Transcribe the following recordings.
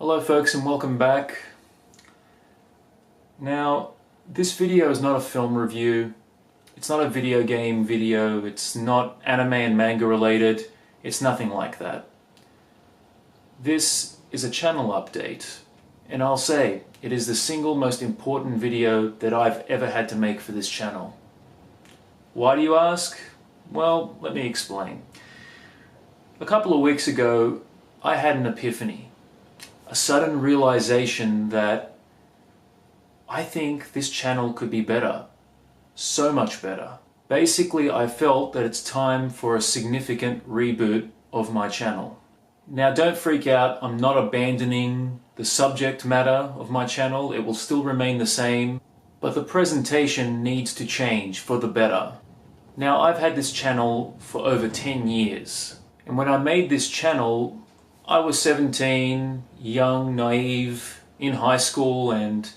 Hello folks and welcome back. Now, this video is not a film review, it's not a video game video, it's not anime and manga related, it's nothing like that. This is a channel update, and I'll say it is the single most important video that I've ever had to make for this channel. Why do you ask? Well, let me explain. A couple of weeks ago, I had an epiphany. A sudden realization that I think this channel could be better. So much better. Basically, I felt that it's time for a significant reboot of my channel. Now, don't freak out. I'm not abandoning the subject matter of my channel. It will still remain the same, but the presentation needs to change for the better. Now, I've had this channel for over 10 years. And when I made this channel, I was 17, young, naive, in high school and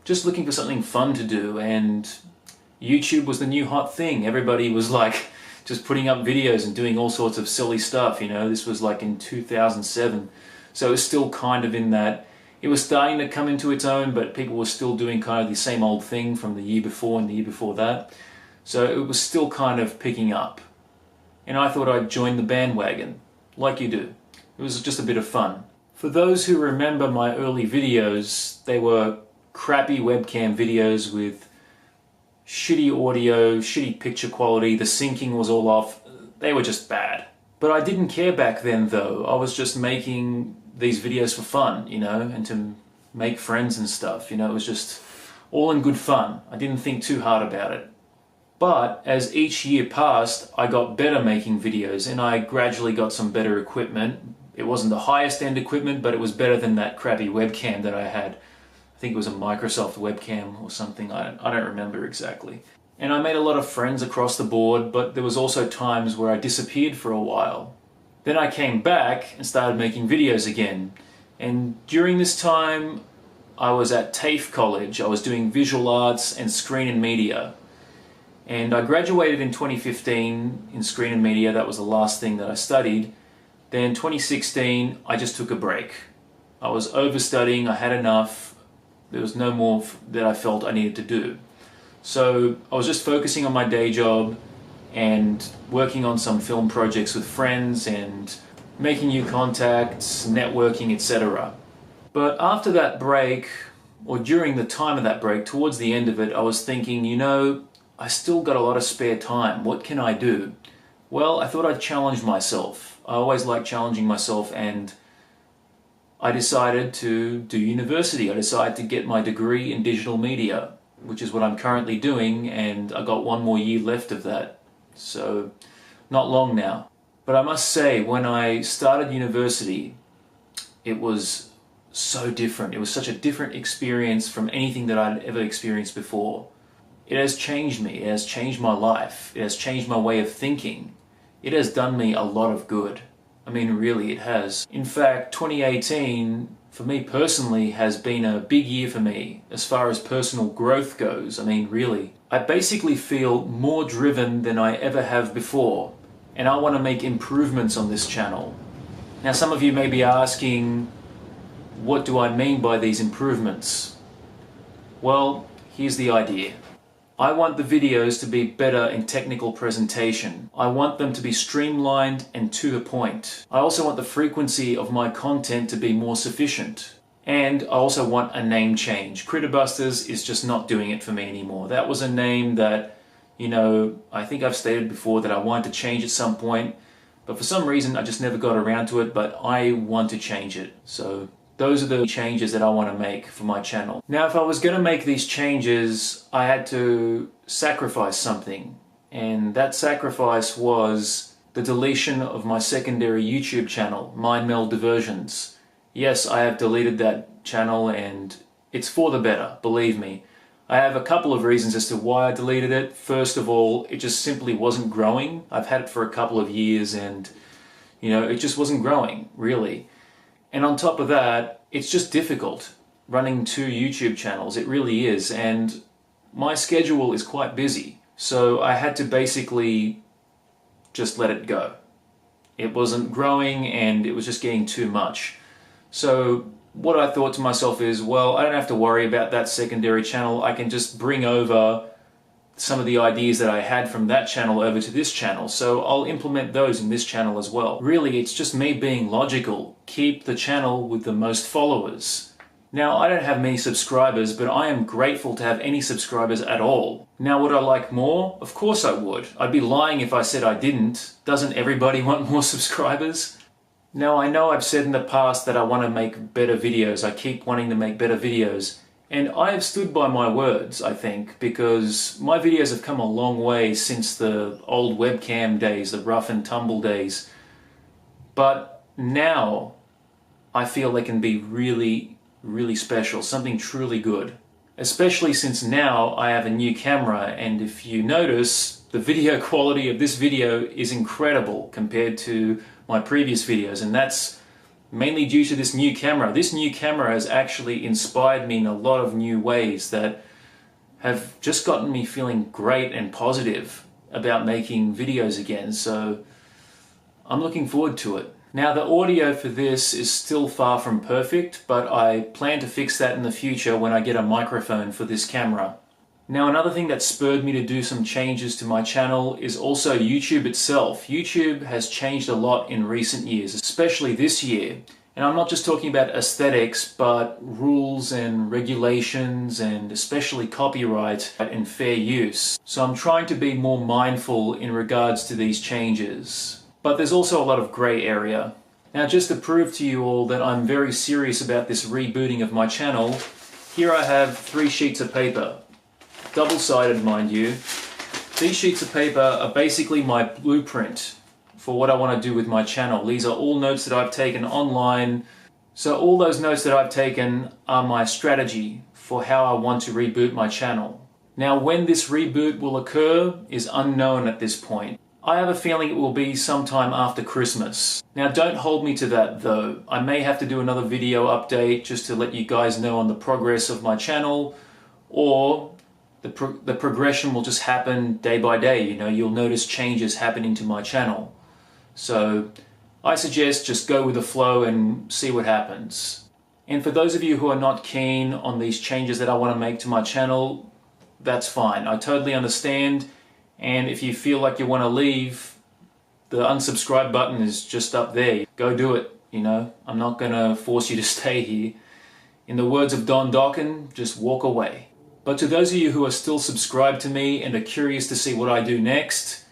just looking for something fun to do, and YouTube was the new hot thing. Everybody was like just putting up videos and doing all sorts of silly stuff, you know. This was like in 2007, so it was still kind of in that, it was starting to come into its own, but people were still doing kind of the same old thing from the year before and the year before that, so it was still kind of picking up. And I thought I'd join the bandwagon, like you do. It was just a bit of fun. For those who remember my early videos, they were crappy webcam videos with shitty audio, shitty picture quality, the syncing was all off, they were just bad. But I didn't care back then though, I was just making these videos for fun, you know, and to make friends and stuff, you know, it was just all in good fun. I didn't think too hard about it. But as each year passed, I got better making videos and I gradually got some better equipment. It wasn't the highest end equipment, but it was better than that crappy webcam that I had. I think it was a Microsoft webcam or something, I don't remember exactly. And I made a lot of friends across the board, but there was also times where I disappeared for a while. Then I came back and started making videos again. And during this time, I was at TAFE College. I was doing visual arts and screen and media. And I graduated in 2015 in screen and media. That was the last thing that I studied. Then 2016, I just took a break. I was overstudying, I had enough. There was no more that I felt I needed to do. So I was just focusing on my day job and working on some film projects with friends and making new contacts, networking, etc. But after that break, or during the time of that break, towards the end of it, I was thinking, you know, I still got a lot of spare time. What can I do? Well, I thought I'd challenge myself. I always like challenging myself, and I decided to do university. I decided to get my degree in digital media, which is what I'm currently doing, and I got one more year left of that. So, not long now. But I must say, when I started university, it was so different. It was such a different experience from anything that I'd ever experienced before. It has changed me. It has changed my life. It has changed my way of thinking. It has done me a lot of good. I mean, really, it has. In fact, 2018, for me personally, has been a big year for me as far as personal growth goes. I mean, really. I basically feel more driven than I ever have before, and I want to make improvements on this channel. Now, some of you may be asking, what do I mean by these improvements? Well, here's the idea. I want the videos to be better in technical presentation. I want them to be streamlined and to the point. I also want the frequency of my content to be more sufficient. And I also want a name change. Critterbusters is just not doing it for me anymore. That was a name that, you know, I think I've stated before that I wanted to change at some point, but for some reason I just never got around to it, but I want to change it. So those are the changes that I want to make for my channel. Now, if I was going to make these changes, I had to sacrifice something. And that sacrifice was the deletion of my secondary YouTube channel, Mindmeld Diversions. Yes, I have deleted that channel and it's for the better, believe me. I have a couple of reasons as to why I deleted it. First of all, it just simply wasn't growing. I've had it for a couple of years and, you know, it just wasn't growing, really. And on top of that, it's just difficult running two YouTube channels. It really is. And my schedule is quite busy. So I had to basically just let it go. It wasn't growing and it was just getting too much. So what I thought to myself is, well, I don't have to worry about that secondary channel. I can just bring over some of the ideas that I had from that channel over to this channel. So I'll implement those in this channel as well. Really, it's just me being logical. Keep the channel with the most followers. Now, I don't have many subscribers, but I am grateful to have any subscribers at all. Now, would I like more? Of course I would. I'd be lying if I said I didn't. Doesn't everybody want more subscribers? Now, I know I've said in the past that I want to make better videos. I keep wanting to make better videos. And I have stood by my words, I think, because my videos have come a long way since the old webcam days, the rough and tumble days. But now I feel they can be really special, something truly good. Especially since now I have a new camera, and if you notice, the video quality of this video is incredible compared to my previous videos, and that's mainly due to this new camera. This new camera has actually inspired me in a lot of new ways that have just gotten me feeling great and positive about making videos again, so I'm looking forward to it. Now, the audio for this is still far from perfect, but I plan to fix that in the future when I get a microphone for this camera. Now, another thing that spurred me to do some changes to my channel is also YouTube itself. YouTube has changed a lot in recent years, especially this year. And I'm not just talking about aesthetics, but rules and regulations, and especially copyright and fair use. So I'm trying to be more mindful in regards to these changes. But there's also a lot of grey area. Now, just to prove to you all that I'm very serious about this rebooting of my channel, here I have 3 sheets of paper. Double-sided, mind you. These sheets of paper are basically my blueprint for what I want to do with my channel. These are all notes that I've taken online. So all those notes that I've taken are my strategy for how I want to reboot my channel. Now, when this reboot will occur is unknown at this point. I have a feeling it will be sometime after Christmas. Now, don't hold me to that though. I may have to do another video update just to let you guys know on the progress of my channel, or the progression will just happen day by day. You know, you'll notice changes happening to my channel. So I suggest just go with the flow and see what happens. And for those of you who are not keen on these changes that I want to make to my channel, that's fine. I totally understand. And if you feel like you want to leave, the unsubscribe button is just up there. Go do it, you know. I'm not going to force you to stay here. In the words of Don Dokken, just walk away. But to those of you who are still subscribed to me and are curious to see what I do next,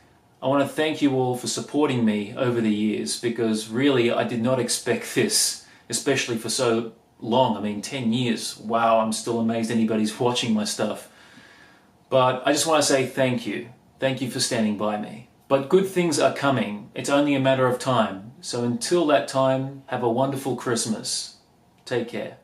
I want to thank you all for supporting me over the years, because really I did not expect this, especially for so long. I mean, 10 years. Wow, I'm still amazed anybody's watching my stuff. But I just want to say thank you. Thank you for standing by me. But good things are coming. It's only a matter of time. So until that time, have a wonderful Christmas. Take care.